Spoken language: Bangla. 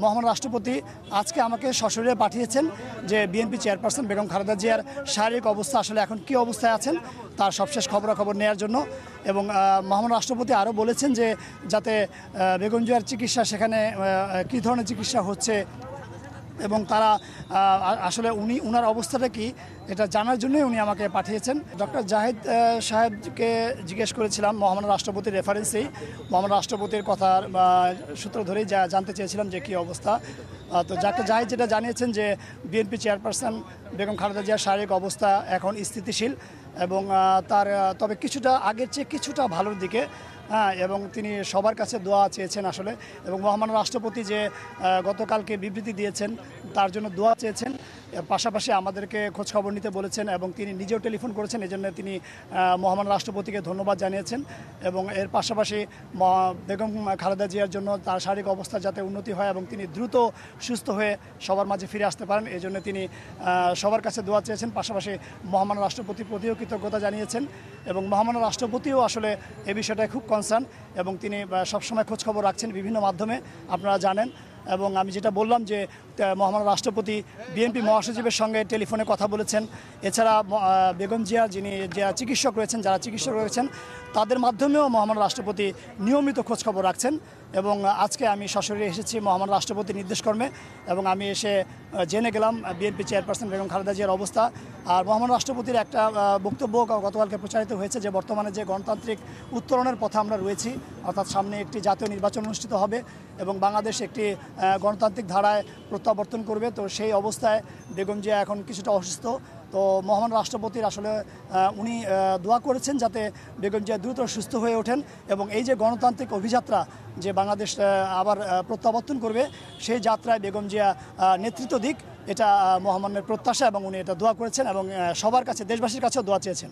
মহামান্য রাষ্ট্রপতি আজকে আমাকে সশরীরে পাঠিয়েছেন যে বিএনপি চেয়ারপারসন বেগম খালেদা জিয়ার শারীরিক অবস্থা আসলে এখন কী অবস্থায় আছেন তার সবশেষ খবরাখবর নেওয়ার জন্য। এবং মহামান্য রাষ্ট্রপতি আরও বলেছেন যে যাতে বেগম জিয়ার চিকিৎসা সেখানে কী ধরনের চিকিৎসা হচ্ছে এবং তারা আসলে উনার অবস্থাটা কি এটা জানার জন্যই উনি আমাকে পাঠিয়েছেন। ডক্টর জাহিদ সাহেবকে জিজ্ঞেস করেছিলাম মহামান্য রাষ্ট্রপতির রেফারেন্সেই, মহামান্য রাষ্ট্রপতির কথার সূত্র ধরেই জানতে চেয়েছিলাম যে কী অবস্থা। তো জাহিদ যেটা জানিয়েছেন যে বিএনপি চেয়ারপারসন বেগম খালেদা জিয়ার শারীরিক অবস্থা এখন স্থিতিশীল এবং তার তবে কিছুটা আগের চেয়ে কিছুটা ভালোর দিকে, এবং তিনি সবার কাছে দোয়া চেয়েছেন আসলে। এবং মহামান্য রাষ্ট্রপতি যে গতকালকে বিবৃতি দিয়েছেন তার জন্য দোয়া চেয়েছেন, পাশাপাশি আমাদেরকে খোঁজখবর নিতে বলেছেন এবং তিনি নিজেও টেলিফোন করেছেন, এই জন্য তিনি মহামান্য রাষ্ট্রপতিকে ধন্যবাদ জানিয়েছেন। এবং এর পাশাপাশি বেগম খালেদা জিয়ার জন্য তার শারীরিক অবস্থা যাতে উন্নতি হয় এবং তিনি দ্রুত সুস্থ হয়ে সবার মাঝে ফিরে আসতে পারেন, এই জন্য তিনি সবার কাছে দোয়া চেয়েছেন। পাশাপাশি মহামান্য রাষ্ট্রপতির প্রতিও কৃতজ্ঞতা জানিয়েছেন এবং মহামান্য রাষ্ট্রপতিও আসলে এই বিষয়টায় খুব কনসার্ন এবং তিনি সবসময় খোঁজখবর রাখছেন বিভিন্ন মাধ্যমে, আপনারা জানেন। এবং আমি যেটা বললাম যে মহামান্য রাষ্ট্রপতি বিএনপি মহাসচিবের সঙ্গে টেলিফোনে কথা বলেছেন। এছাড়া বেগম জিয়া যারা চিকিৎসক রয়েছেন তাদের মাধ্যমেও মহামান্য রাষ্ট্রপতি নিয়মিত খোঁজখবর রাখছেন। এবং আজকে আমি সশরীরে এসেছি মহামান্য রাষ্ট্রপতির নির্দেশক্রমে এবং আমি এসে জেনে গেলাম বিএনপি চেয়ারপারসন বেগম খালেদা জিয়ার অবস্থা। আর মহামান্য রাষ্ট্রপতির একটা বক্তব্য গতকালকে প্রচারিত হয়েছে যে বর্তমানে যে গণতান্ত্রিক উত্তরণের পথে আমরা রয়েছি, অর্থাৎ সামনে একটি জাতীয় নির্বাচন অনুষ্ঠিত হবে এবং বাংলাদেশ একটি গণতান্ত্রিক ধারায় প্রত্যাবর্তন করবে। তো সেই অবস্থায় বেগম জিয়া এখন কিছুটা অসুস্থ। তো মহামান্য রাষ্ট্রপতির আসলে উনি দোয়া করেছেন যাতে বেগম জিয়া দ্রুত সুস্থ হয়ে ওঠেন এবং এই যে গণতান্ত্রিক অভিযাত্রা যে বাংলাদেশ আবার প্রত্যাবর্তন করবে সেই যাত্রায় বেগম জিয়া নেতৃত্ব দিক, এটা মহামান্যের প্রত্যাশা এবং উনি এটা দোয়া করেছেন এবং সবার কাছে দেশবাসীর কাছেও দোয়া চেয়েছেন।